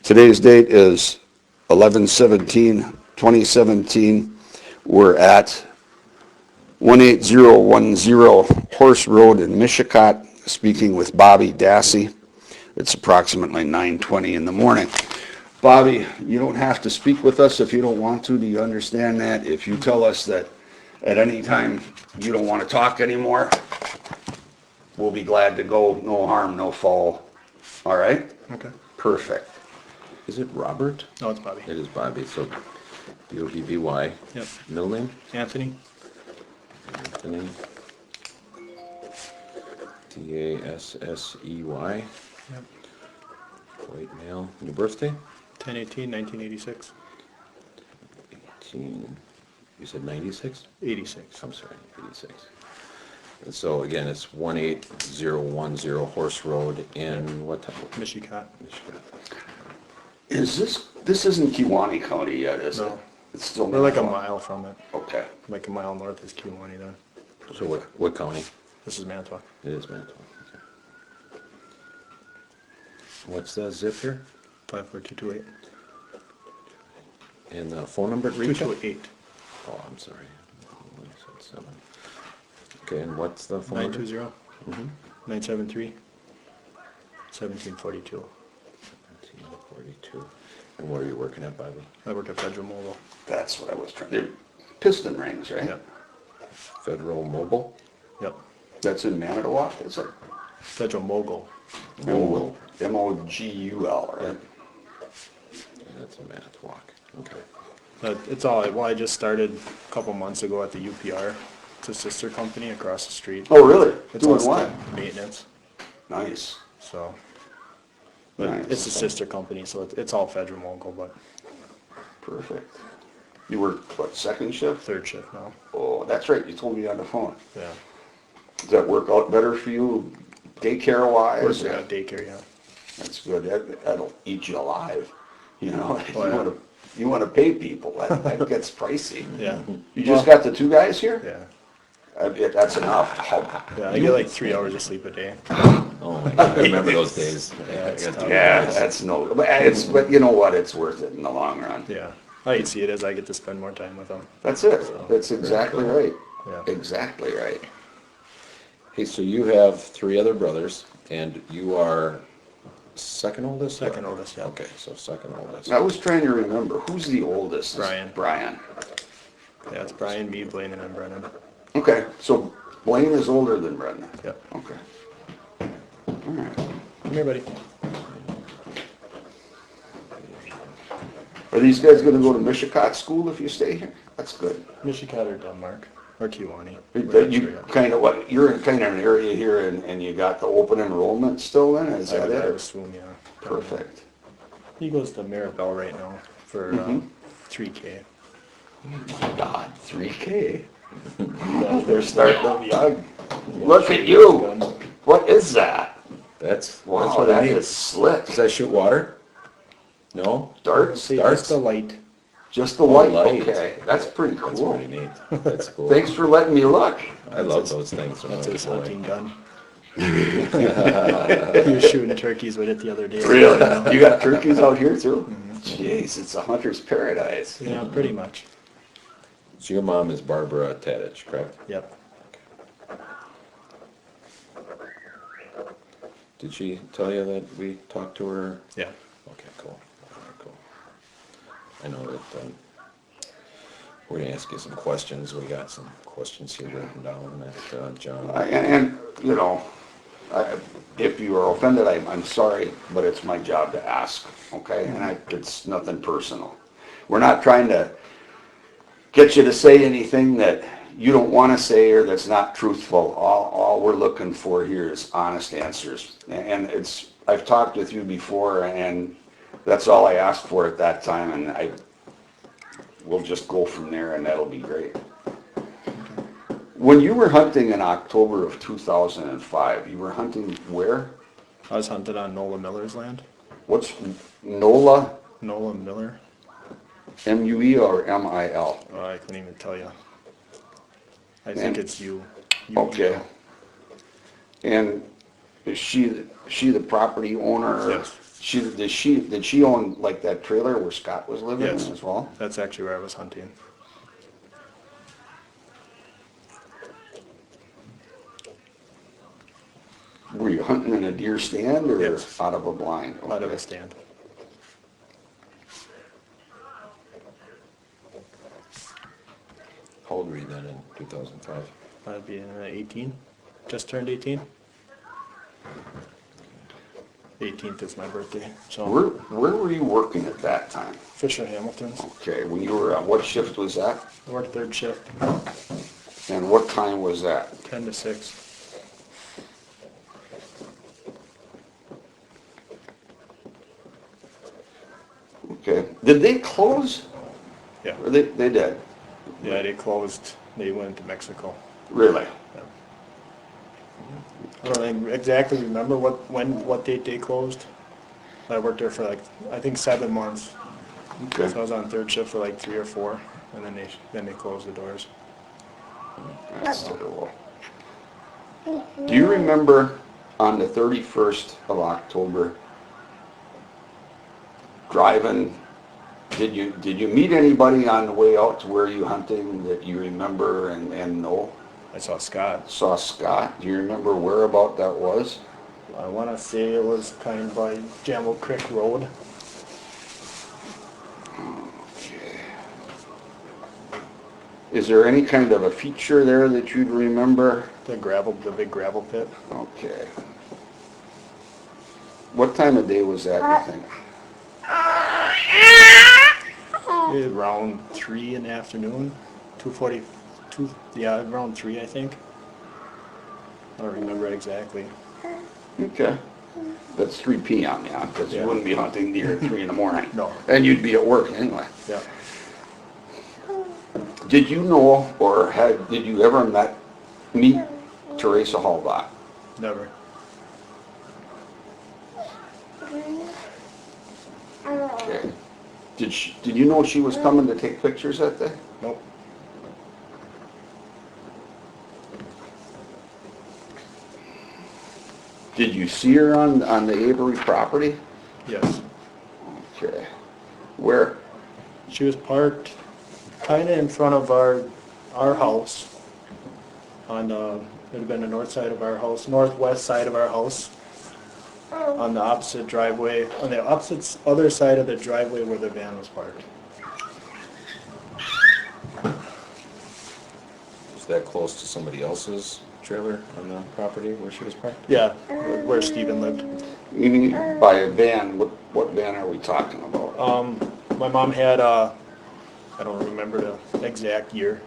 Today's date is 11/17/2017. We're at 18010 Horse Road in Mishicot, speaking with Bobby Dassey. It's approximately 9:20 in the morning. Bobby, you don't have to speak with us if you don't want to. Do you understand that? If you tell us that at any time you don't want to talk anymore, we'll be glad to go. No harm, no foul. All right? Okay. Perfect. Is it Robert? No, it's Bobby. It is Bobby, so B-O-B-B-Y. Yep. Middle name? Anthony? Anthony. D-A-S-S-E-Y. Yep. White male. Your birthday? 10/18/1986. 18. You said 96? 86. I'm sorry, 86. And so again, it's 18010 Horse Road in what town? Mishicot. Michigan. This isn't Kewaunee County yet, is it? No. It's still. We're like a Manitowoc. mile from it. Okay. Like a mile north is Kewanee then. So what county? This is Manitowoc. It is Manitowoc. Okay. What's the zip here? 54228. And the phone number to reach? 228. Oh, I'm sorry. 177. Okay, and what's the phone number? 920 973 1742. 1942. And where are you working at, Bobby? I work at Federal Mobile. That's what I was trying. They're piston rings, right? Yep. Federal Mobile? Yep. That's in Manitowoc, is it? Federal Mogul. Mogul. M-O-G-U-L, right? That's in Manitowoc. Okay. It's all, well, I just started a couple months ago at the UPR. It's a sister company across the street. Oh, really? It's Doing also what? maintenance, Nice. so. But Nice. it's a sister company, so it's all Federal Mogul, but Perfect. You work, what, second shift? third shift now. Oh, that's right, you told me on the phone. Yeah. Does that work out better for you, daycare-wise? Works at daycare, yeah. That's good. That'll eat you alive. You know, Oh, yeah. you want to pay people. That gets pricey. Yeah. You just got the two guys here? Yeah. That's enough. Yeah, I get like 3 hours of sleep a day. Oh my God, I remember those days. Yeah, it's tough. Yeah, that's no, but you know what? It's worth it in the long run. Yeah. I see it as I get to spend more time with them. That's it. That's exactly right. Yeah. Exactly right. Hey, so you have 3 other brothers, and you are second oldest? Second oldest, yeah. Okay, so second oldest. I was trying to remember, who's the oldest? Brian. Brian. Yeah, it's Brian, me, Blaine, and then Brennan. Okay, so Blaine is older than Brendan. Yep. Okay. All right. Come here, buddy. Are these guys gonna go to Mishicot school if you stay here? That's good. Mishicot or Denmark. Or Kewanee. You kind of, what, you're in kind of an area here and you got the open enrollment still then, is that I it? assume, yeah. Perfect. He goes to Maribel right now for Mm-hmm. 3K. God, 3K? They're starting them young. Look at you. What is that? That's Wow, what that I need. is slick. Does that shoot water? No? Darts? See, Darts? just the light. Just the light? light. Okay, that's pretty That's cool. pretty neat. That's cool. Thanks for letting me look. I love those things. when I That's was his a boy. hunting gun. He was shooting turkeys with it the other day. Really? You got turkeys out here too? Jeez, it's a hunter's paradise. Yeah, pretty much. So your mom is Barbara Tadich, correct? Yep. Did she tell you that we talked to her? Yeah. Okay, cool. All right, cool. I know that we're gonna ask you some questions. We got some questions here written down that John. And, you know, if you are offended, I'm sorry, but it's my job to ask, okay? And it's nothing personal. We're not trying to get you to say anything that you don't want to say or that's not truthful. All we're looking for here is honest answers. And I've talked with you before, and that's all I asked for at that time, and we'll just go from there, and that'll be great. When you were hunting in October of 2005, you were hunting where? I was hunted on Nola Miller's land. What's NOLA? Nola Miller. M-U-E or M-I-L? Oh, I couldn't even tell you. I think it's you. Okay. And is she the property owner? Yes. Did she own like that trailer where Scott was living Yes. as well? That's actually where I was hunting. Were you hunting in a deer stand or Yes. out of a blind? Out of Okay. a stand. How old were you then in 2005? I'd be 18. Just turned 18. 18th is my birthday. So Where were you working at that time? Fisher Hamilton's. Okay, when you were, what shift was that? I worked third shift, And what time was that? 10 to 6. Okay, did they close? Yeah. Or they did? Yeah, they closed. They went to Mexico. Really? I don't exactly remember what date they closed. I worked there for like, I think 7 months. Okay. So I was on third shift for like 3 or 4, and then they closed the doors. That's terrible. Do you remember on the 31st of October, driving, did you meet anybody on the way out to where you hunting that you remember and know? I saw Scott. Saw Scott? Do you remember where about that was? I want to say it was kind of by Jamble Creek Road. Okay. Is there any kind of a feature there that you'd remember? The big gravel pit. Okay. What time of day was that, you think? Around 3 in the afternoon, 2:42. Yeah, around 3, I think. I don't remember exactly. Okay. That's 3 p.m., yeah, because you Yeah. wouldn't be hunting deer at 3 in the morning. No. And you'd be at work anyway. Yeah. Did you know or did you ever meet Teresa Hallbach? Never. Okay. Did you know she was coming to take pictures that day? Nope. Did you see her on the Avery property? Yes. Okay. Where? She was parked kind of in front of our house. On it would have been the north side of our house, northwest side of our house. On the opposite driveway, on the opposite other side of the driveway where the van was parked. Is that close to somebody else's trailer on the property where she was parked? Yeah, where Stephen lived. You mean by a van? What van are we talking about? My mom had I don't remember the exact year,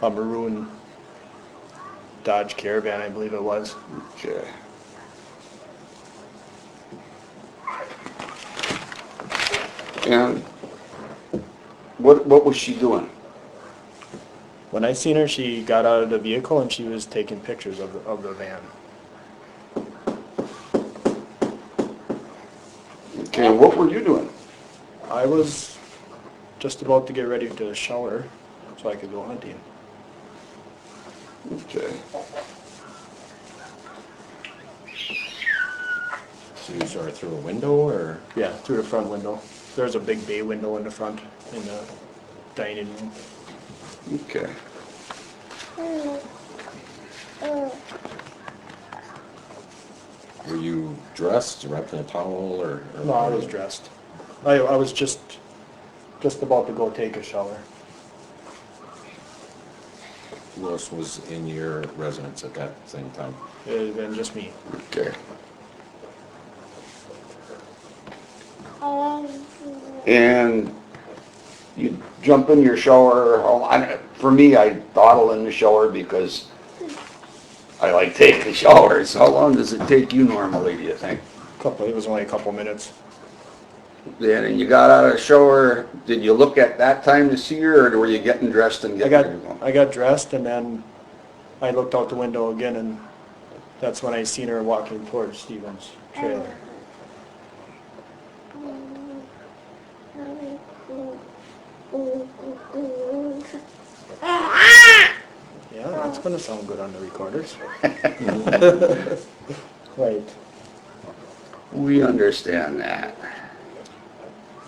a maroon Dodge Caravan, I believe it was. Okay. And what was she doing? When I seen her, she got out of the vehicle and she was taking pictures of the van. Okay, and what were you doing? I was just about to get ready to shower so I could go hunting. Okay. So you saw her through a window or? Yeah, through the front window. There's a big bay window in the front in the dining room. Okay. Were you dressed, wrapped in a towel or? No, I was dressed. I was just about to go take a shower. Who else was in your residence at that same time? It had been just me. Okay. And you jump in your shower. For me, I dawdle in the shower because I like taking showers. How long does it take you normally, do you think? It was only a couple minutes. Then and you got out of the shower, did you look at that time to see her, or were you getting dressed and getting ready to go? I got dressed and then I looked out the window again and that's when I seen her walking towards Stephen's trailer. Yeah, that's gonna sound good on the recorders. Right. We understand that.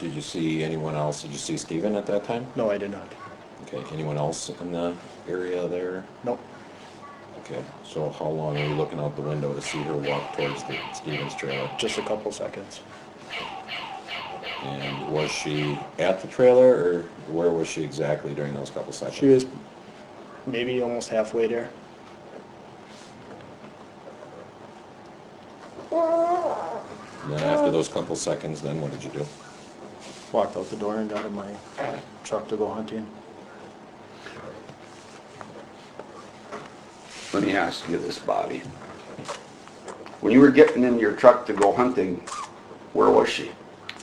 Did you see anyone else? Did you see Steven at that time? No, I did not. Okay, anyone else in the area there? Nope. Okay, so how long were you looking out the window to see her walk towards the Steven's trailer? Just a couple seconds. And was she at the trailer, or where was she exactly during those couple seconds? She was maybe almost halfway there. And then after those couple seconds, then what did you do? Walked out the door and got in my truck to go hunting. Let me ask you this, Bobby. When you were getting in your truck to go hunting, where was she?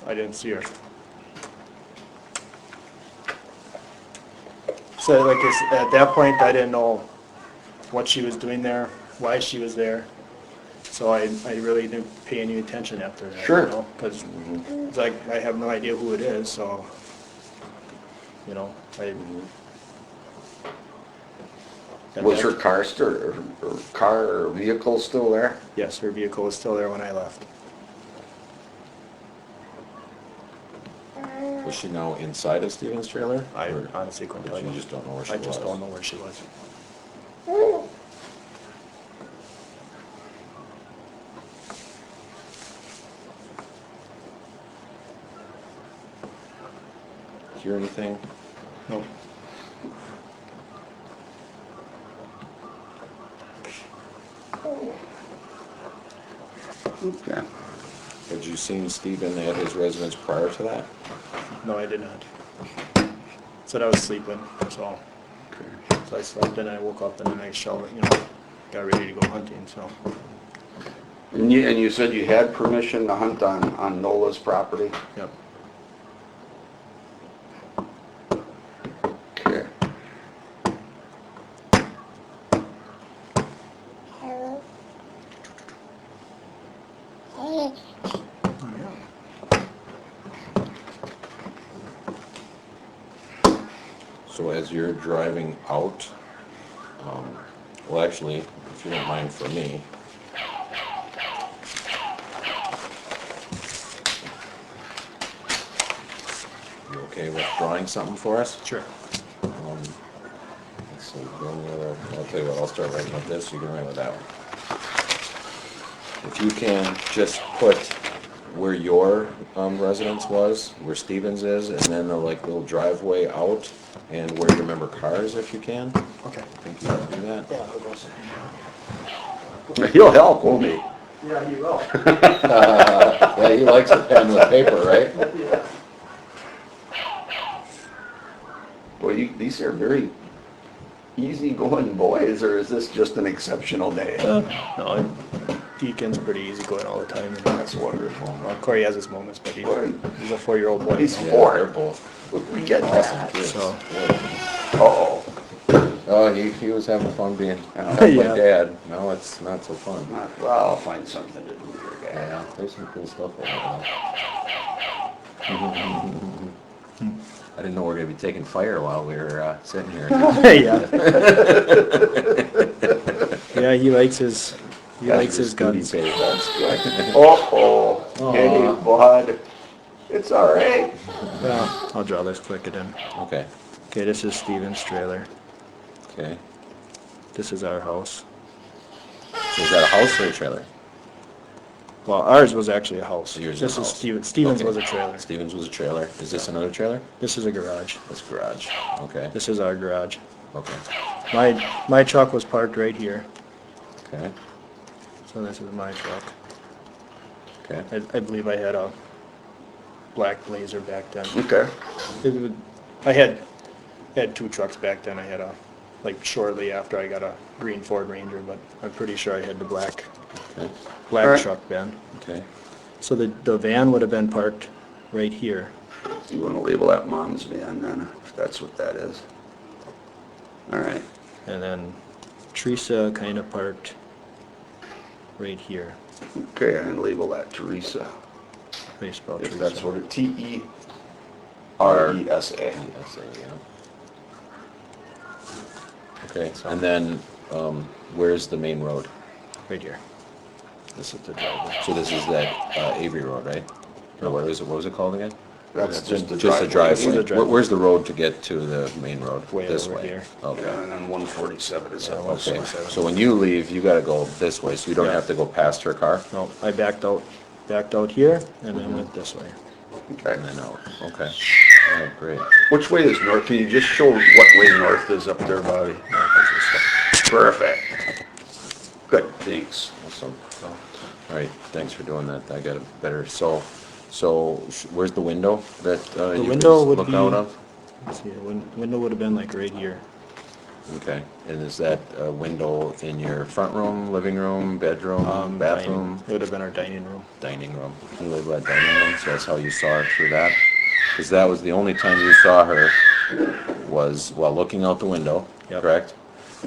I didn't see her. So like at that point, I didn't know what she was doing there, why she was there. So I really didn't pay any attention after that. Sure. You know, because it's like I have no idea who it is, so, you know, Was her car still, her car or vehicle still there? Yes, her vehicle was still there when I left. Was she now inside of Steven's trailer? I Or- honestly couldn't or tell you. you just don't know where she I was? just don't know where she was. Hear anything? Nope. Okay. Had you seen Steven at his residence prior to that? No, I did not. Said I was sleeping, so. Okay. So I slept and I woke up and then I showered, you know, got ready to go hunting, so. And you said you had permission to hunt on Nola's property? Yep. Okay. So as you're driving out, well, actually, if you don't mind for me, you okay with drawing something for us? Sure. So I'll tell you what, I'll start writing with this, you can write with that one. If you can just put where your residence was, where Stevens is, and then the like little driveway out, and where you remember cars if you can. Okay. Think you can do that? Yeah, I'll go see. He'll help, won't he? Yeah, he will. Yeah, he likes a pen with paper, right? Yeah. Well, these are very easy-going boys, or is this just an exceptional day? No, Deacon's pretty easy going all the time. And That's wonderful. well, Corey has his moments, but he's Boy. a 4-year-old boy. He's Yeah, four. they're both We get awesome that. kids. So. Uh-oh. Oh, he was having fun being like Yeah. dad. Now it's not so fun. Well, I'll find something to do here, guys. Yeah, there's some cool stuff over there. I didn't know we were gonna be taking fire while we were sitting here. Yeah. Yeah, he likes his guns. That's good. Uh-oh. Hey, bud. It's all right. Well, I'll draw this quick then. Okay, Okay, this is Steven's trailer. okay. This is our house. So is that a house or a trailer? Well, ours was actually a house. Yours is This a is house. Stevens Okay. was a trailer. Stevens was a trailer. Is this another trailer? This is a garage. That's garage. Okay, This is our garage. okay, My truck was parked right here, okay, so this is my truck. okay. I believe I had a black Blazer back then. Okay. I had 2 trucks back then. I had like shortly after I got a green Ford Ranger, but I'm pretty sure I had the black Okay, Alright. truck then. okay. So the van would have been parked right here. You want to label that mom's van then, if that's what that is. All right. And then Teresa kind of parked right here. Okay, and label that Teresa. How do you spell If Teresa? that's what it, Teresa. Yes, yeah. Okay, and then, where's the main road? Right here. This is the driveway. So this is that Avery Road, right? Or what was it called again? That's just the Just the driveway. This is the driveway. Where's the road to get to the main road? Way This over way? here. Okay. And then 147 is Yeah, up. Okay, 147. so when you leave, you gotta go this way, so you don't Yeah. have to go past her car? No, I backed out here and then went this way. Okay. And then out, okay. All right, great. Which way is north? Can you just show what way north is up there, Bobby? Perfect. Good, thanks. Awesome. All right, thanks for doing that. I got it better. So where's the window that you could window would look be- out of? Let's see, the window would have been like right here. Okay, and is that a window in your front room, living room, bedroom, bathroom, It would have been our dining room. dining room? You live at dining room, so that's how you saw her through that? Because that was the only time you saw her was while looking out the window, Yep. correct?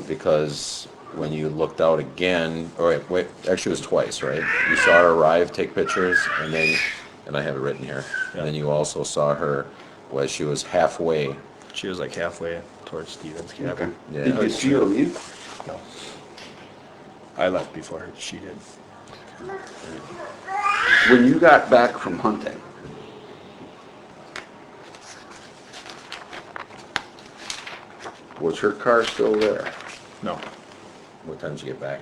Because when you looked out again, or wait, actually it was twice, right? You saw her arrive, take pictures, and then, and I have it written here. And then you also saw her, well, she was halfway. She was like halfway towards Steven's cabin. Yeah. Did you see her leave? No. I left before her, she did. When you got back from hunting, was her car still there? No. What time did you get back?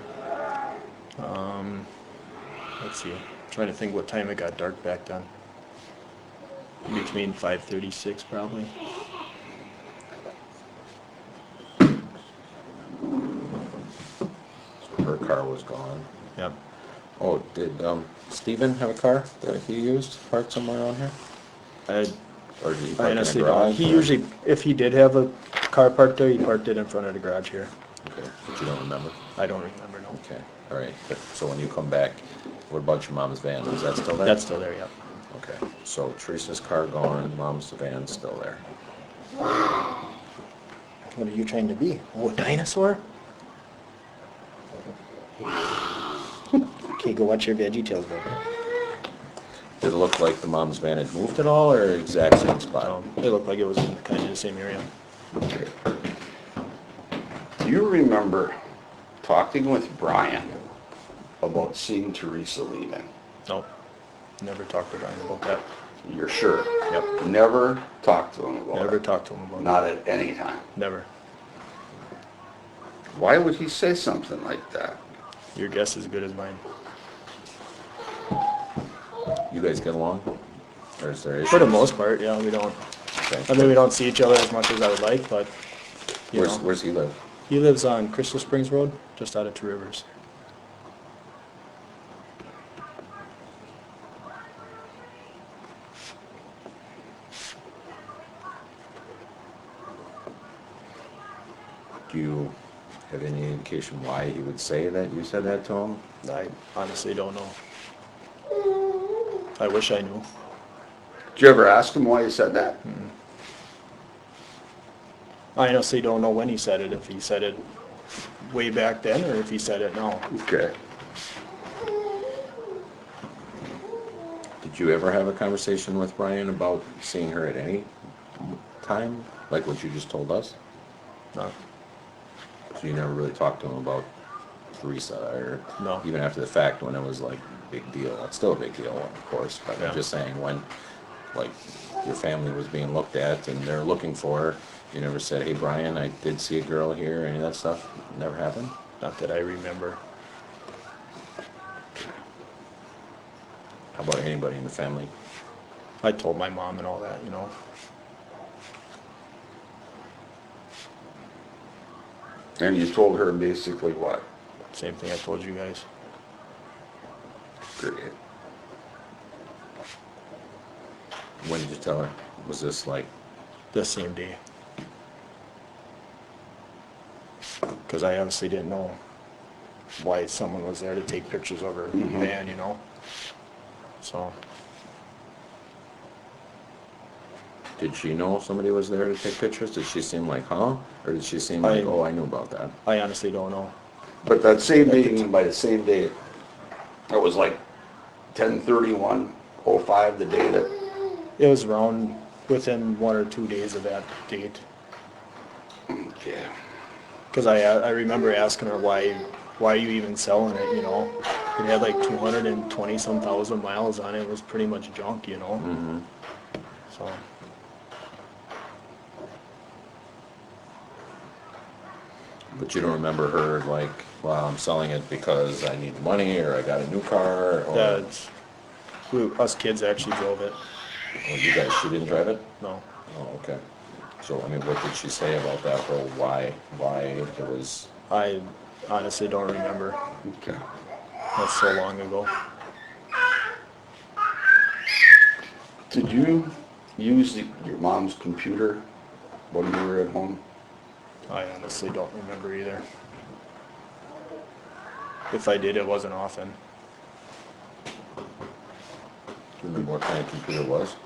Let's see. I'm trying to think what time it got dark back then. Between 5:36 probably. So her car was gone. Yep. Oh, did Steven have a car that he used parked somewhere around here? Or did he I park in a honestly don't. garage? He or- usually, if he did have a car parked there, he parked it in front of the garage here. Okay, but you don't remember? I don't remember, no. Okay, all right. But so when you come back, what about your mom's van? Is that still there? That's still there, yep. Okay, so Teresa's car gone, mom's van's still there. What are you trying to be? Oh, a dinosaur? Okay, go watch your VeggieTales, bro. Did it look like the mom's van had moved at all, or exact same spot? It looked like it was in kind of the same area. Okay. Do you remember talking with Brian about seeing Teresa leaving? No, never talked to Brian about that. You're sure? Yep. Never talked to him about it? Never talked to him about Not at any time? it. Never. Why would he say something like that? Your guess is as good as mine. You guys get along? Or is there issues? For the most part, yeah, we don't. Okay. I mean, we don't see each other as much as I would like, but, you know. Where's he live? He lives on Crystal Springs Road, just out of Two Rivers. Do you have any indication why he would say that you said that to him? I honestly don't know. I wish I knew. Did you ever ask him why he said that? I honestly don't know when he said it, if he said it way back then or if he said it now. Okay. Did you ever have a conversation with Brian about seeing her at any time? Like what you just told us? No. So you never really talked to him about Teresa, or No. even after the fact when it was like big deal? It's still a big deal, of course, but Yeah. I'm just saying when, like, your family was being looked at and they're looking for her, you never said, hey, Brian, I did see a girl here, any of that stuff? Never happened? Not that I remember. How about anybody in the family? I told my mom and all that, you know. And you told her basically what? Same thing I told you guys. Great. When did you tell her? Was this like, The same day. Because I obviously didn't know why someone was there to take pictures of her van, you know. So, did she know somebody was there to take pictures? Did she seem like, huh? Or did she seem like, oh, I knew about that? I honestly don't know. But that same meeting, by the same day, it was like 10/31/05, the day that, It was around within 1 or 2 days of that date. okay. Because I remember asking her why are you even selling it, you know? It had like 220 some thousand miles on it. It was pretty much junk, you know? So, But you don't remember her like, well, I'm selling it because I need money, or I got a new car, or that's, us kids actually drove it. or you guys, she didn't drive it? No. Oh, okay. So, I mean, what did she say about that whole why it was, I honestly don't remember. Okay. That's so long ago. Did you use your mom's computer when you were at home? I honestly don't remember either. If I did, it wasn't often. do you remember what kind of computer it was?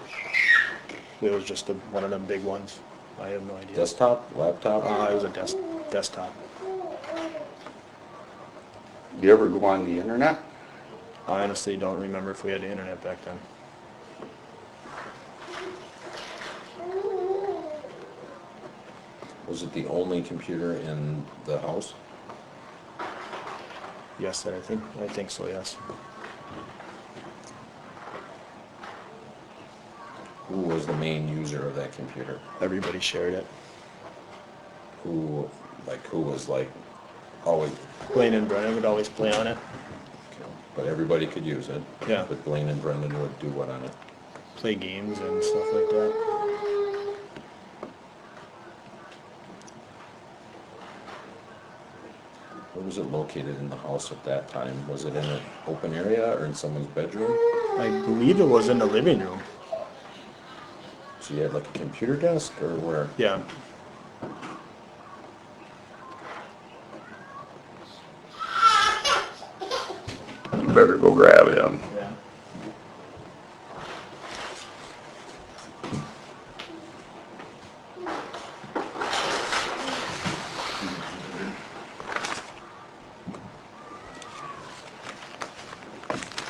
It was just one of them big ones. I have no idea. Desktop, laptop? It was a desktop. You ever go on the internet? I honestly don't remember if we had the internet back then. Was it the only computer in the house? Yes, I think so, yes. Who was the main user of that computer? Everybody shared it. Who was like always, Blaine and Brennan would always play on it. but everybody could use it? Yeah. But Blaine and Brendan would do what on it? Play games and stuff like that. Where was it located in the house at that time? Was it in an open area or in someone's bedroom? I believe it was in the living room. So you had like a computer desk or where? Yeah. You better go grab him. Yeah.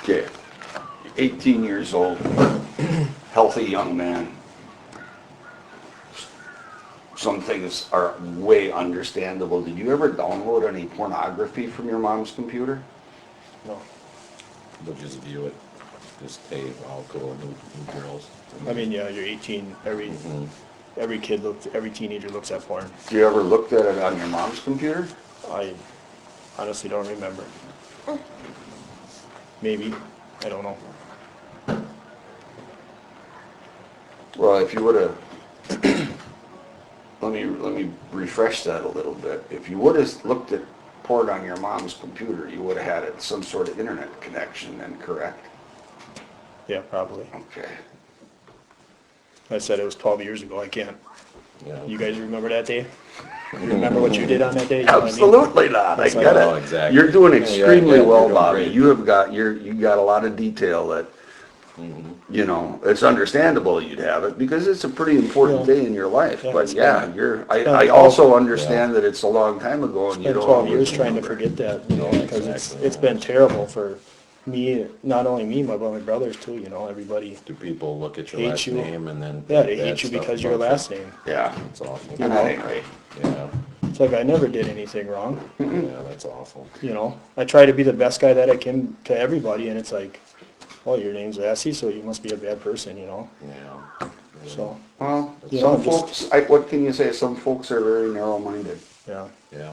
Okay. 18 years old, healthy young man. Some things are way understandable. Did you ever download any pornography from your mom's computer? No. They'll just view it. Just, hey, I'll go new girls. I mean, yeah, you're 18. Every teenager looks at porn. Do you ever looked at it on your mom's computer? I honestly don't remember. Maybe. I don't know. Well, if you would have, let me refresh that a little bit. If you would have looked at porn on your mom's computer, you would have had some sort of internet connection then, correct? Yeah, probably. Okay. I said it was 12 years ago. I can't. Yeah. You guys remember that day? You remember what you did on that day? You know what I mean? Absolutely not. I It's like, get oh, it. exactly. You're doing Yeah, extremely you're well, doing Bobby. great. You got a lot of detail that, you know, it's understandable you'd have it because it's a pretty important Yeah. day in your life. Yeah, But it's yeah, been- I also understand that it's a long time ago and you Been don't 12 always years trying to remember. forget that, you know, Yeah, because exactly, it's yeah. been terrible for me, not only me, but my brothers too, you know, everybody. Do people look at your Hate last you. name and then? Yeah, think they bad hate you stuff because your about last name. Yeah. That's awful. You know. Anyway, Yeah, It's like I never did anything wrong, yeah, that's awful. you know. I try to be the best guy that I can to everybody, and it's like, oh, your name's Lassie, so you must be a bad person, you know. Yeah. So, well, You some know, just- folks, what can you say? Some folks are very narrow-minded. yeah. Yeah.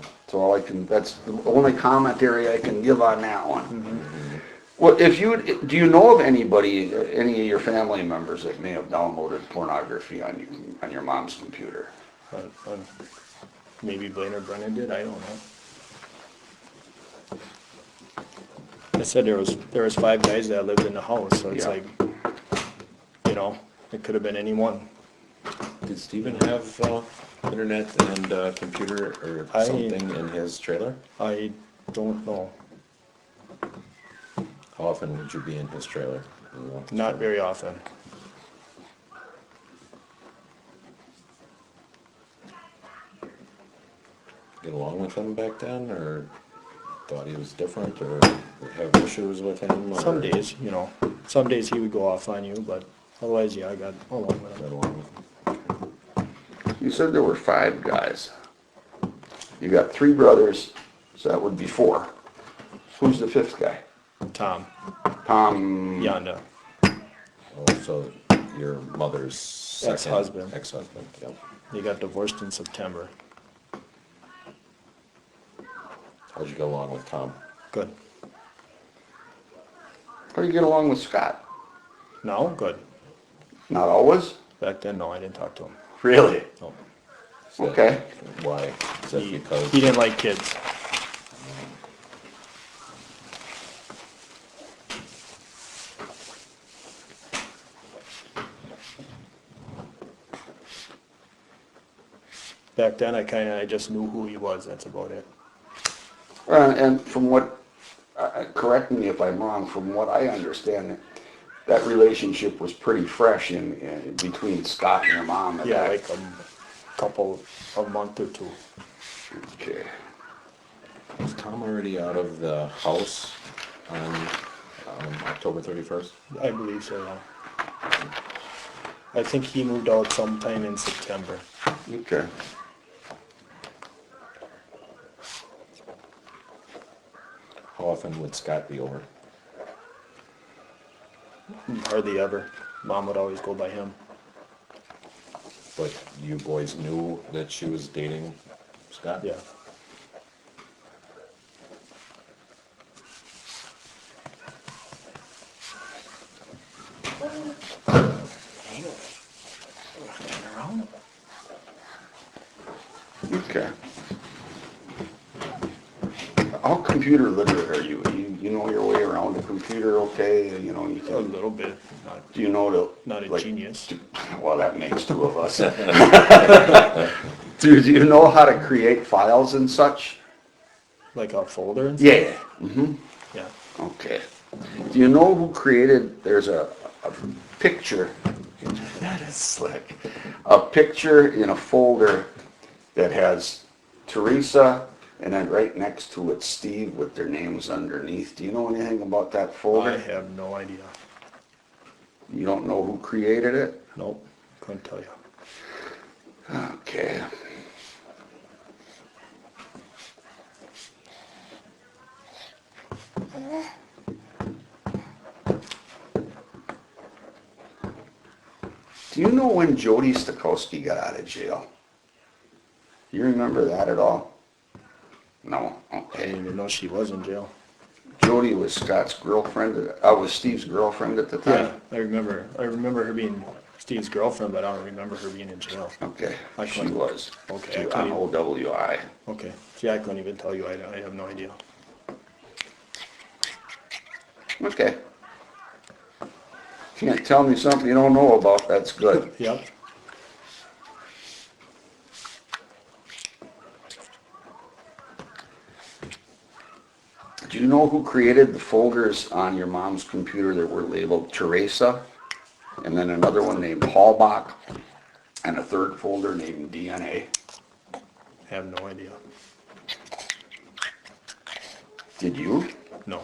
That's the only commentary I can give on that one. Mm-hmm. Well, do you know of anybody, any of your family members that may have downloaded pornography on your mom's computer? Maybe Blaine or Brennan did, I don't know. I said there was 5 guys that lived in the house, so it's Yeah. like, you know, it could have been any one. Did Stephen have internet and computer or I- something in his trailer? I don't know. How often would you be in his trailer? Not very often. Get along with him back then, or thought he was different, or have issues with him? Or Some days, you know, some days he would go off on you, but otherwise, yeah, I got along with Got him. along with him? You said there were 5 guys. You got 3 brothers, so that would be 4. Who's the 5th guy? Tom, Tom? Yonda. Oh, so your mother's second Ex-husband. Ex-husband, yep. They got divorced in September. How'd you get along with Tom? Good. How do you get along with Scott? No, good. Not always? Back then, no, I didn't talk to him. Really? No. Is that- Okay. Why? Is that He because? didn't like kids. Back then, I just knew who he was, that's about it. And from what, correct me if I'm wrong, from what I understand, that relationship was pretty fresh in between Scott and your mom at Yeah, that. like a month or two. Okay. Was Tom already out of the house on October 31st? I believe so, yeah. I think he moved out sometime in September. Okay. How often would Scott be over? Hardly ever. Mom would always go by him. But you boys knew that she was dating Scott? Yeah. Okay. How computer literate are you? You know your way around a computer okay? You know, you A can, little bit, not, do you know to? not a like, genius. Well, that makes two of us. Do you know how to create files and such? Like a folder and stuff? Yeah. Mm-hmm. Yeah. Okay. Do you know who created, there's a picture, that is slick, a picture in a folder that has Teresa and then right next to it Steve with their names underneath. Do you know anything about that I folder? have no idea. You don't know who created it? Nope, couldn't tell you. Okay. Do you know when Jody Stokowski got out of jail? Do you remember that at all? No? I Okay. didn't even know she was in jail. Jody was Scott's girlfriend, was Steve's girlfriend at the Yeah, time? I remember her being Steve's girlfriend, but I don't remember her being in jail. Okay, I she couldn't- was. okay, I On couldn't even- OWI. Okay, see, I couldn't even tell you, I have no idea. Okay. Can't tell me something you don't know about, that's good. Yep, Do you know who created the folders on your mom's computer that were labeled Teresa? And then another one named Paulbach, and a third folder named DNA? have no idea. Did you? No.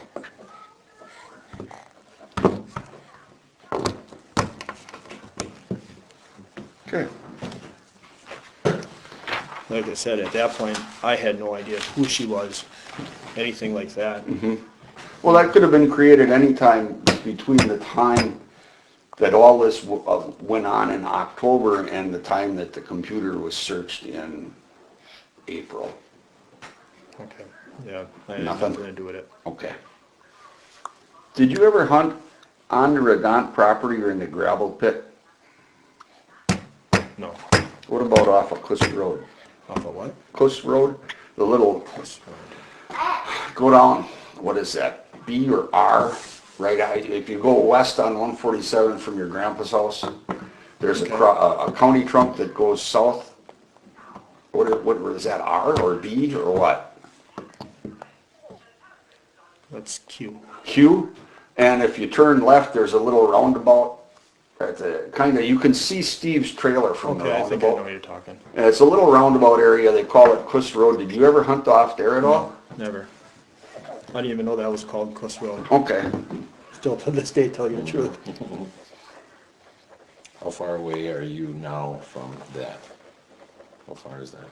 Okay. Like I said, at that point, I had no idea who she was, anything like that. Well, that could have been created anytime between the time that all this went on in October and the time that the computer was searched in April. Okay, yeah, I had Nothing? nothing to do with it. Okay. Did you ever hunt on the Redont property or in the gravel pit? No. What about off of Cliffs Road? Off of what? Cliffs Road, the little, This road. go down, what is that, B or R? Right, if you go west on 147 from your grandpa's house, there's Okay. a county trunk that goes south. What is that, R or B or what? That's Q. Q, and if you turn left, there's a little roundabout. That's a kind of, you can see Steve's trailer from the Okay, I think I know what roundabout. you're talking. And it's a little roundabout area, they call it Cliffs Road. Did you ever hunt off there at all? Never. I didn't even know that was called Cliffs Road. Okay. Still to this day, tell you the truth. How far away are you now from that? How far is that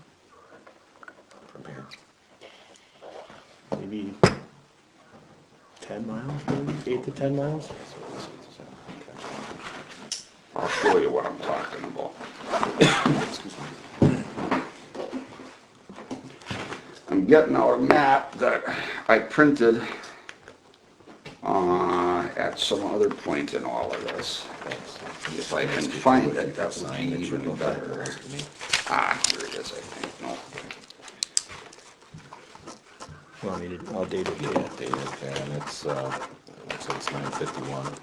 from here? Maybe 10 miles, maybe 8 to 10 miles. I'll show you what I'm talking about. I'm getting out a map that I printed at some other point in all of this. If I can find it, that would be even better. Ah, here it is, I think. No. Want me to update it? Yeah, David, and it's, looks like it's 9:51.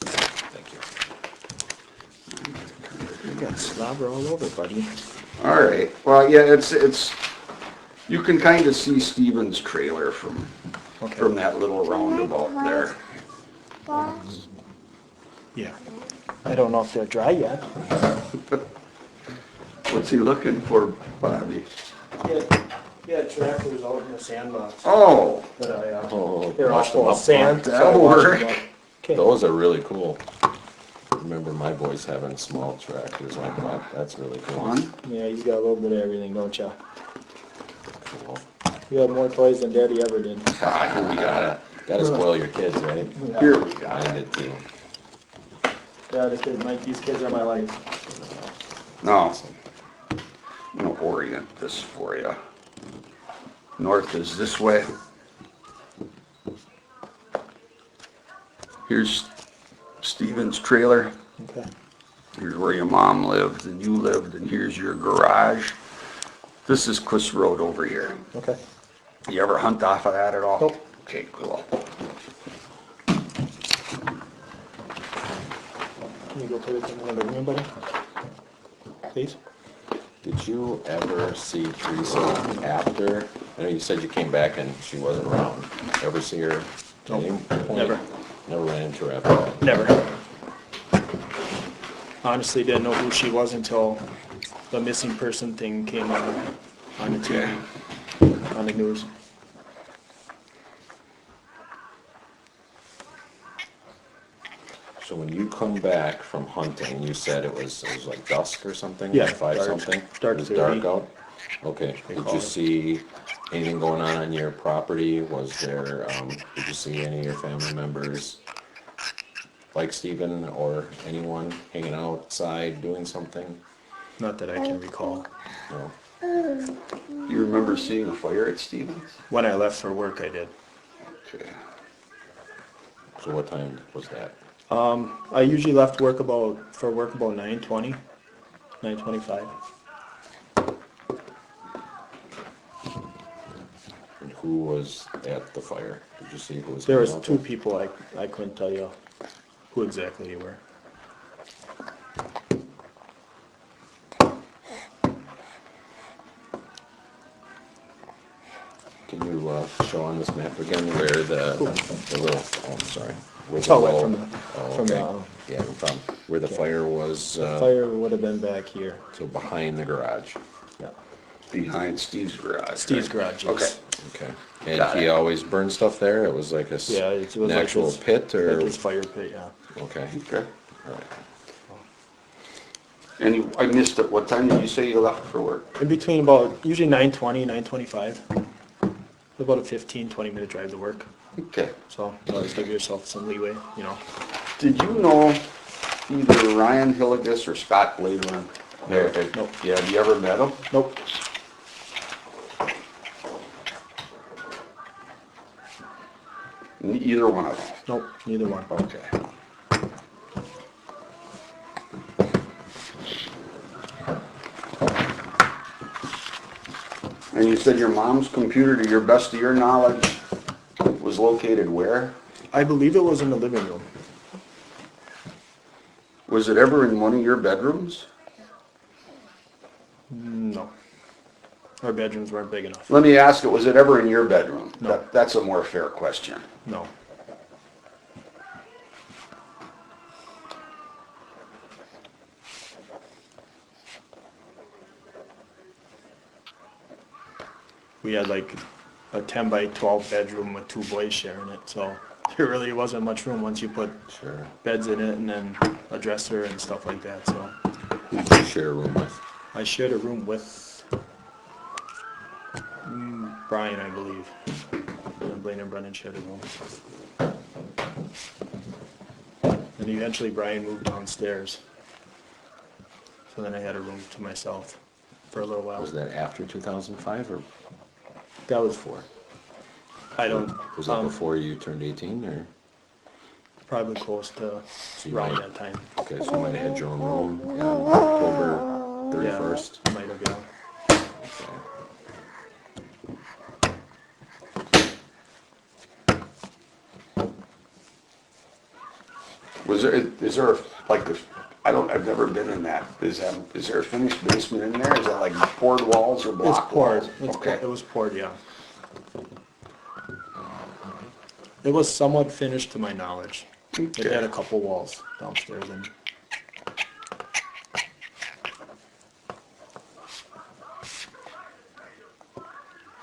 Thank you. You got slobber all over, buddy. All right. Well, yeah, it's. You can kind of see Stevens' trailer from that little roundabout there. Yeah. I don't know if they're dry yet. What's he looking for, Bobby? Yeah, tractors out in the sandbox. Oh, But Oh, they're all washed full them of up. sand. that'll so I washed work. them up. Okay. Those are really cool. Remember my boys having small tractors like that. That's really cool. fun. Yeah, you got a little bit of everything, don't you? Cool. You have more toys than Daddy ever did. Ah, here we got it. Gotta spoil your kids, right? Here we got I it. did too. Yeah, these kids are my life. Now, I'm gonna orient this for you. North is this way. Here's Stevens' trailer. Okay. Here's where your mom lived and you lived, and here's your garage. This is Cliffs Road over here. Okay. You ever hunt off of that at all? Nope. Okay, cool. Can you go put it in the living room, buddy? Please? Did you ever see Teresa after? I know you said you came back and she wasn't around. Ever see her? at any point? Never. Never ran into her after that? Never. Honestly, didn't know who she was until the missing person thing came on the TV, on the news. So when you come back from hunting, you said it was like dusk or something? Yeah, Like 5 dark. something? Dark It was 30. dark out? Okay. They Did call you it. see anything going on your property? Was there, did you see any of your family members, like Stephen or anyone hanging outside doing something? Not that I can recall. No? You remember seeing a fire at Stevens? When I left for work, I did. Okay. So what time was that? I usually left work about 9:20, 9:25. And who was at the fire? Did you see who was? There was hanging out two there? people, I couldn't tell you who exactly they were. Can you show on this map again where the little, oh, I'm sorry. Where the Oh, little- from the- oh, from the, okay. Yeah, no problem. Where the fire was, Fire would have been back here. so behind the garage. Yeah. Behind Steve's garage. Steve's right? garage, Okay. yes. Okay. And Got he it. always burned stuff there? It was like a Yeah, it was an like actual this- pit or? Like his fire pit, yeah. Okay, Okay. all right. And I missed it. What time did you say you left for work? In between about, usually 9:20, 9:25. About a 15, 20 minute drive to work. Okay. So you always give yourself some leeway, you know. Did you know either Ryan Hilligus or Scott Blademan? Nope. Yeah, have you ever met them? Nope. Either one of them? Nope, neither one. Okay. And you said your mom's computer, to your best of your knowledge, was located where? I believe it was in the living room. Was it ever in one of your bedrooms? No. Our bedrooms weren't big enough. Let me ask it, was it ever in your bedroom? No. That's a more fair question. No. We had like a 10 by 12 bedroom with two boys sharing it, so there really wasn't much room once you put Sure. beds in it and then a dresser and stuff like that, so. Who did you share a room with? I shared a room with Brian, I believe. Blaine and Brennan shared a room. And eventually Brian moved downstairs. So then I had a room to myself for a little while. Was that after 2005 or That was 4. I don't, was that before you turned 18 or? probably close to So you around might- that time. Okay, so you might have had your own room on October 31st. Yeah, might have, yeah. Okay. Is there like, I've never been in that. Is there a finished basement in there? Is that like poured walls or It's block poured. walls? Okay. It was poured, yeah. It was somewhat finished to my knowledge. It Okay. had a couple walls downstairs and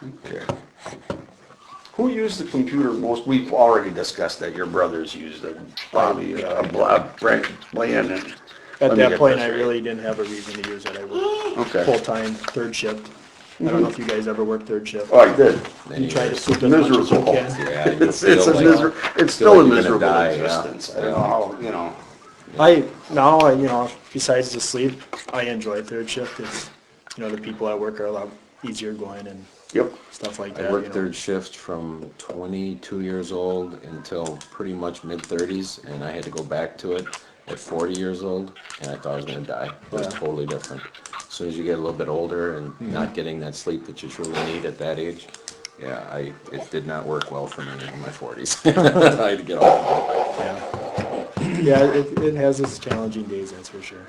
Okay. Who used the computer most? We've already discussed that your brothers used it. Bobby, Brent, Blaine, and. at let me that get point this I right. really didn't have a reason to use it. I worked Okay. full-time, third shift. I don't know if you guys ever worked third shift. Oh, I did. You try to Years. sleep as much as you Miserable. can. Yeah, you It's feel a like- it's feel still a like you're gonna miserable die, yeah. existence. I don't know how, you know. Now, besides the sleep, I enjoy third shift. It's, the people at work are a lot easier going and Yep. stuff like I that. worked third shift from 22 years old until pretty much mid-30s, and I had to go back to it at 40 years old, and I thought I was gonna die. It was Yeah. totally different. As soon as you get a little bit older and not getting that sleep that you truly need at that age, yeah, it did not work well for me in my 40s. I had to get off of it. Yeah, it has its challenging days, that's for sure.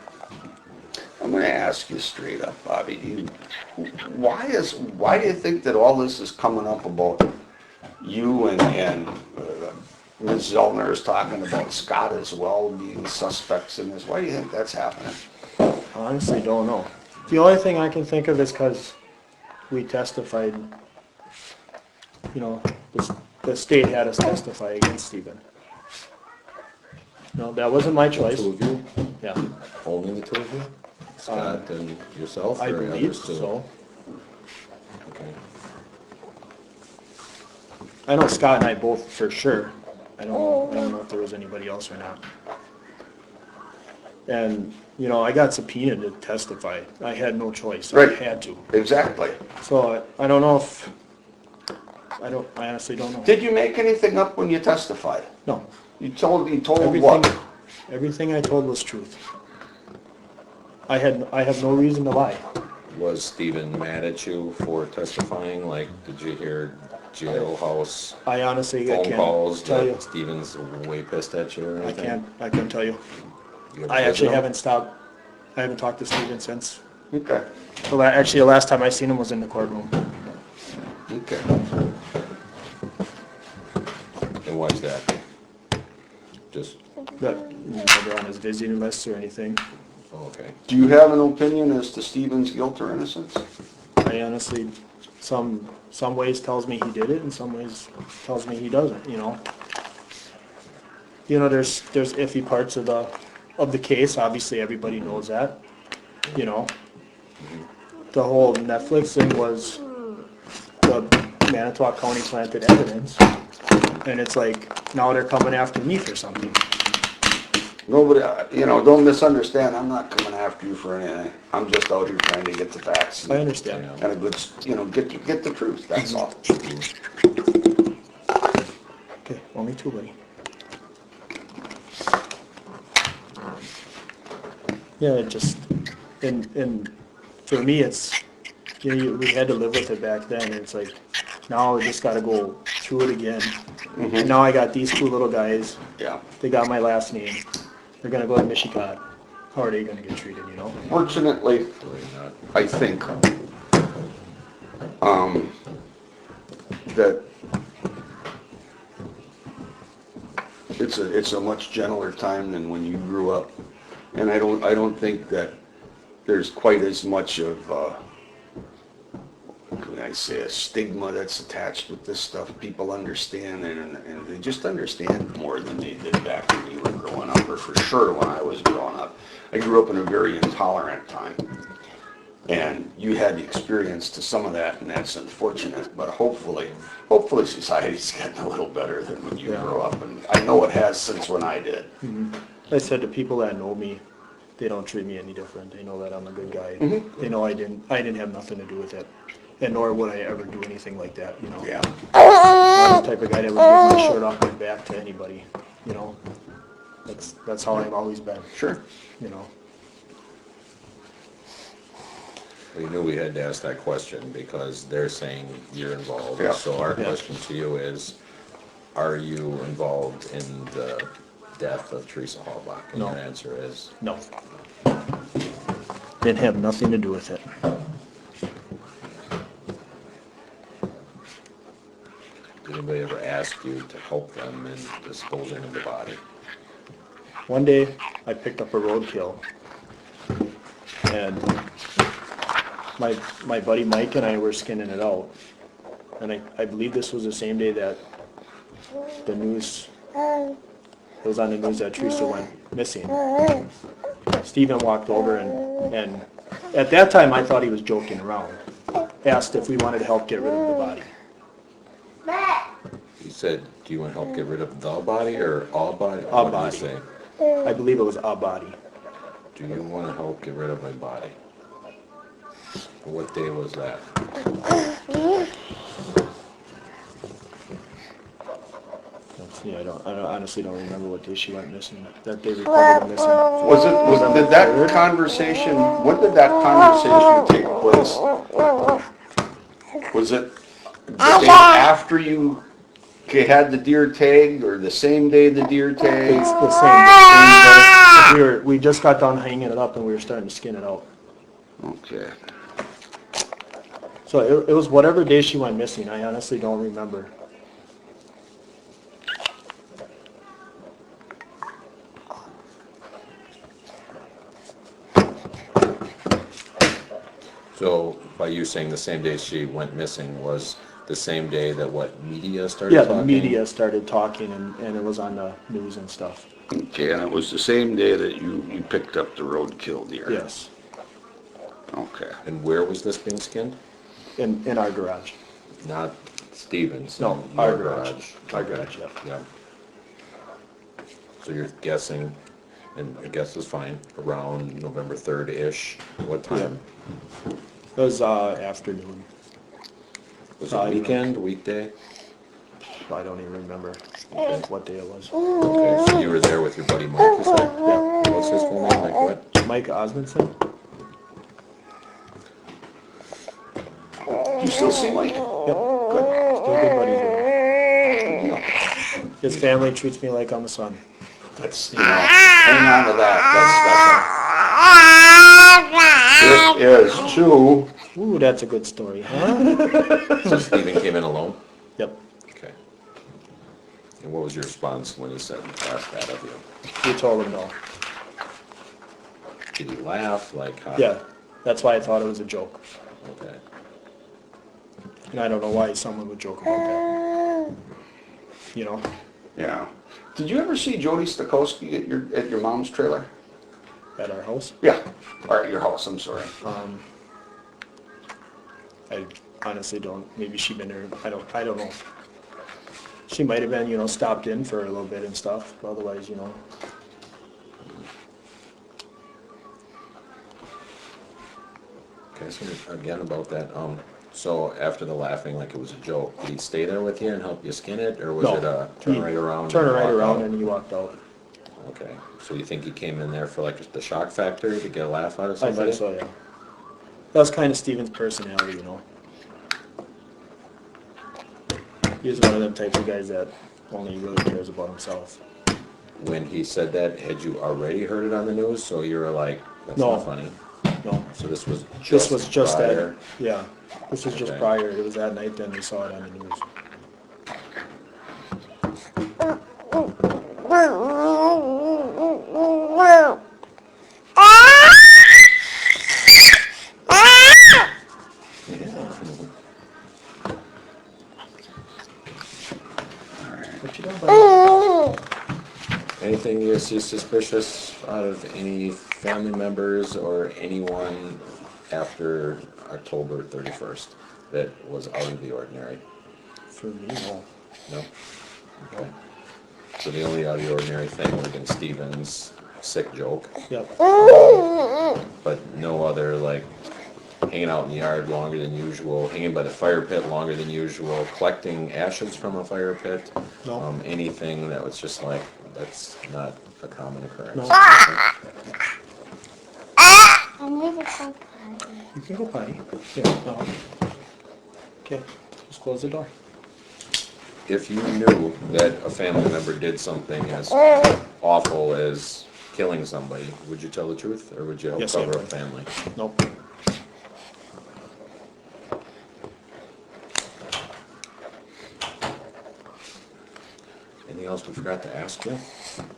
I'm gonna ask you straight up, Bobby, why do you think that all this is coming up about you and Ms. Zellner is talking about Scott as well being suspects in this? Why do you think that's happening? Honestly, don't know. The only thing I can think of is because we testified, the state had us testify against Stephen. No, that wasn't my choice. Two of you? Yeah, Only the two of you? Scott and yourself? I or believe others too? so. Okay. I know Scott and I both for sure. I don't know if there was anybody else or not. And, I got subpoenaed to testify. I had no choice. I Right. had to. Exactly. So I don't know if, I honestly don't know. Did you make anything up when you testified? No. You told Everything, what? everything I told was truth. I have no reason to lie. Was Stephen mad at you for testifying? Like, did you hear jailhouse I honestly, I phone can't calls tell you. that Stephen's way pissed at you or I anything? can't tell you. You ever I visit actually him? haven't stopped, I haven't talked to Stephen since. Okay. Actually, the last time I seen him was in the courtroom. Okay. And why's that? Just, But never on his visiting list or anything. oh, okay. Do you have an opinion as to Stephen's guilt or innocence? I honestly, some ways tells me he did it, and some ways tells me he doesn't. There's iffy parts of the case. Obviously, everybody knows that. The whole Netflix thing was the Manitowoc County planted evidence, and it's like now they're coming after me for something. Nobody, don't misunderstand, I'm not coming after you for anything. I'm just out here trying to get the facts. I understand. And a good, get the truth, that's all. Okay, well, me too, buddy. Yeah, it just, and for me, it's, we had to live with it back then, and it's like, now I just gotta go through it again. And now I got these two little guys, Yeah. they got my last name, they're gonna go to Michigan. How are they gonna get treated, Fortunately, Really not. I think, that it's a much gentler time than when you grew up. And I don't think that there's quite as much of, what can I say, a stigma that's attached with this stuff. People understand and they just understand more than they did back when you were growing up, or for sure when I was growing up. I grew up in a very intolerant time. And you had the experience to some of that, and that's unfortunate, but hopefully society's getting a little better than when you Yeah. grew up, and I know it has since when I did. I said to people that know me, they don't treat me any different. They know that I'm a good guy. They know I didn't have nothing to do with it, and nor would I ever do anything like that. You know, Yeah, I'm the type of guy that would give my shirt off my back to anybody. You know, that's how I've always been. sure. You know, We knew we had to ask that question because they're saying you're involved. Yeah. So our Yeah. question to you is, are you involved in the death of Teresa Hallbach? And No. your answer is, no, didn't have nothing to do with it. did anybody ever ask you to help them in disposing of the body? One day, I picked up a roadkill, and my buddy Mike and I were skinning it out. And I believe this was the same day that the news, it was on the news that Teresa went missing. Stephen walked over and at that time I thought he was joking around. Asked if we wanted to help get rid of the body. He said, do you want to help get rid of the body or a body? A What body. did he say? I believe it was a body. Do you want to help get rid of my body? What day was that? Yeah, I honestly don't remember what day she went missing. That day reported her missing. Did that conversation, when did that conversation take place? Was it the day after you had the deer tagged, or the same day the deer It's tagged? the same day. We just got done hanging it up and we were starting to skin it out. Okay. So it was whatever day she went missing. I honestly don't remember. So by you saying the same day she went missing was the same day that what, media started Yeah, talking? the media started talking and it was on the news and stuff. Okay, and it was the same day that you picked up the roadkill deer? Yes, Okay. And where was this being skinned? in our garage. Not Stevens? No, in our your garage. Our garage, yeah. Yeah. So you're guessing, and I guess is fine, around November 3rd-ish, what time? It was afternoon. Was it weekend, weekday? I don't even remember what day it was. Okay, so you were there with your buddy Mike, you said? Yeah, What's his full name, Mike what? Mike Osmondson. You still see Mike? Yep, good. Still good buddies with him. His family treats me like I'm a son. That's, hang on to that, that's special. This is two. Ooh, that's a good story, huh? So Steven came in alone? Yep. Okay. And what was your response when he said, asked that of you? We told him no. Did he laugh, like how? Yeah, that's why I thought it was a joke. Okay. And I don't know why someone would joke about that. You know? Yeah. Did you ever see Jody Stokowski at your mom's trailer? At our house. Yeah, or at your house, I'm sorry. I honestly don't. Maybe she been there. I don't know. She might have been, stopped in for a little bit and stuff. But otherwise, Okay, so again about that, so after the laughing, like it was a joke, did he stay there with you and help you skin it, or was No. it a turn right around? Turn and right walk around out? and he walked out. Okay, so you think he came in there for like the shock factor to get a laugh out of I somebody? think so, yeah. That's kind of Steven's personality, He's one of them types of guys that only really cares about himself. When he said that, had you already heard it on the news, so you were like, that's No. not funny? No. So this was just This was just prior? that, yeah. This was just Okay. prior. It was that night then we saw it on the news. What you doing, buddy? Anything you see suspicious out of any family members or anyone after October 31st that was out of the ordinary? For me, no. No? Okay. So the only out of the ordinary thing would have been Steven's sick joke, Yep. but no other, like, hanging out in the yard longer than usual, hanging by the fire pit longer than usual, collecting ashes from a fire pit? No. Anything that was just like, that's not a common occurrence? No. You can go potty. Yeah. No. Okay. Just close the door. If you knew that a family member did something as awful as killing somebody, would you tell the truth, or would you Yes, I cover a would. family? Nope. Anything else we forgot to ask you?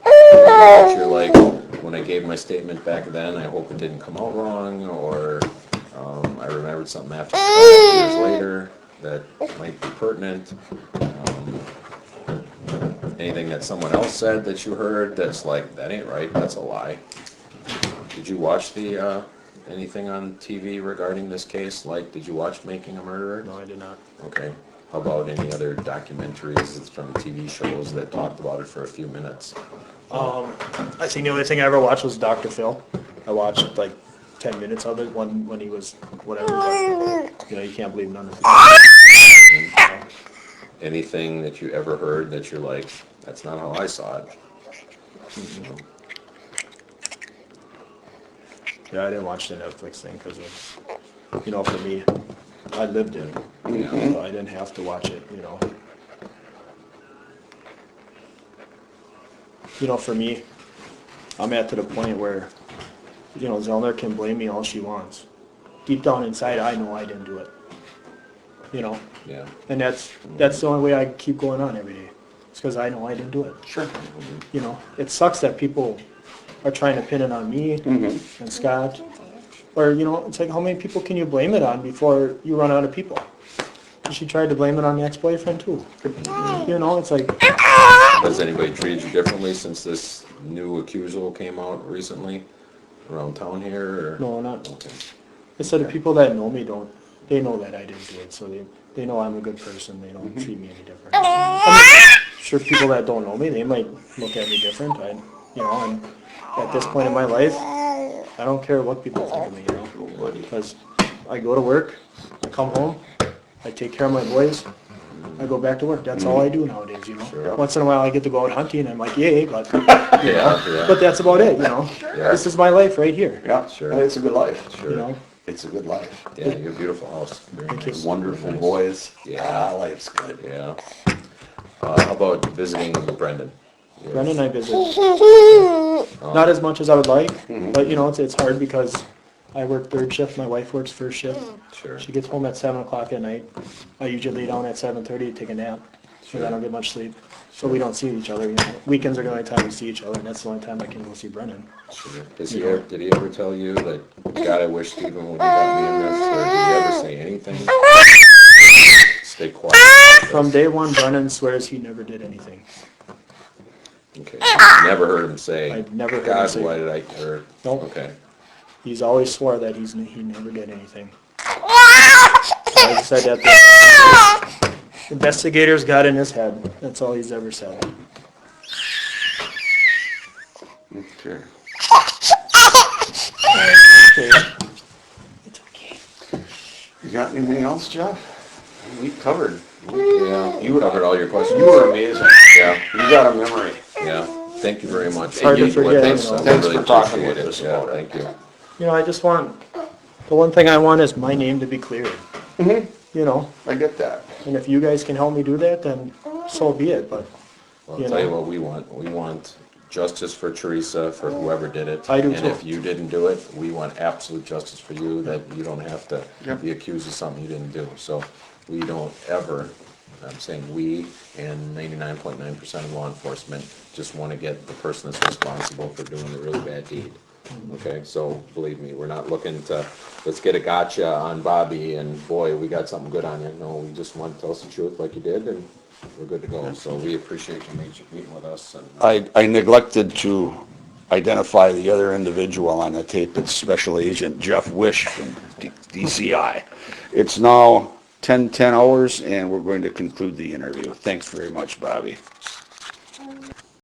That you're like, when I gave my statement back then, I hope it didn't come out wrong, or I remembered something after 5 years later that might be pertinent. Anything that someone else said that you heard that's like, that ain't right, that's a lie. Did you watch the anything on TV regarding this case? Like, did you watch Making a Murderer? No, I did not. Okay. How about any other documentaries from TV shows that talked about it for a few minutes? I think the only thing I ever watched was Dr. Phil. I watched like 10 minutes of it when he was whatever. But, you can't believe none of it. Anything that you ever heard that you're like, that's not how I saw it? Yeah, I didn't watch the Netflix thing because for me, I lived it. So I didn't have to watch it, for me, I'm at to the point where, Zellner can blame me all she wants. Deep down inside, I know I didn't do it. Yeah. And that's the only way I keep going on every day. It's because I know I didn't do it. Sure. It sucks that people are trying to pin it on me and Scott. Or, it's like, how many people can you blame it on before you run out of people? She tried to blame it on the ex-boyfriend too. It's like... Has anybody treated you differently since this new accusal came out recently around town here? Or? No, not... Okay. I said the people that know me they know that I didn't do it, so they know I'm a good person. They don't treat me any different. I'm sure people that don't know me, they might look at me different. And at this point in my life, I don't care what people think of me, because I go to work, I come home, I take care of my boys, I go back to work. That's all I do nowadays, Sure. Once in a while I get to go out hunting, and I'm like, yay, but Yeah. but that's about it, Yeah. This is my life right here, Yeah, Sure. It's a good life. Sure. It's a good life. Yeah, you have a beautiful house. Very Thank you. nice. Wonderful Very nice. boys. Yeah. Life's good. Yeah. How about visiting Brendan? Yes. Brendan and I visit. Not as much as I would like, but it's hard because I work third shift, my wife works first shift. Sure. She gets home at 7 o'clock at night. I usually lay down at 7:30 to take a nap, so I don't get much sleep. So we don't see each other. Weekends are the only time we see each other, and that's the only time I can go see Brendan. Sure. Did he ever tell you that, God, I wish Stephen would have got me in this, or did he ever say anything? Stay quiet. From day one, Brendan swears he never did anything. Okay. Never heard him say, I've never heard him God, say- why did I, or, Nope. okay. He's always swore that he never did anything. I just said that the investigators got in his head. That's all he's ever said. Okay. Okay. It's okay. You got anything else, Jeff? We covered. Yeah, you covered all your questions. You were amazing. Yeah, You got a memory. yeah. Thank you very much. hard to And you- forget, Thanks, you know. I Thanks really for talking appreciate with it. us Yeah, about it. thank you. I just want, the one thing I want is my name to be cleared. I get that. And if you guys can help me do that, then so be it, but, Well, I'll tell you what we want. We want justice for Teresa, for whoever did it. I do And too. if you didn't do it, we want absolute justice for you, that you don't have to Yep. be accused of something you didn't do. So we don't ever, I'm saying we and 99.9% of law enforcement just want to get the person that's responsible for doing the really bad deed. Okay, so believe me, we're not looking to, let's get a gotcha on Bobby and boy, we got something good on you. No, we just want to tell us the truth like you did and we're good to go. So we appreciate you meeting with us. And I neglected to identify the other individual on the tape. It's Special Agent Jeff Wish from DCI. It's now 10 hours, and we're going to conclude the interview. Thanks very much, Bobby.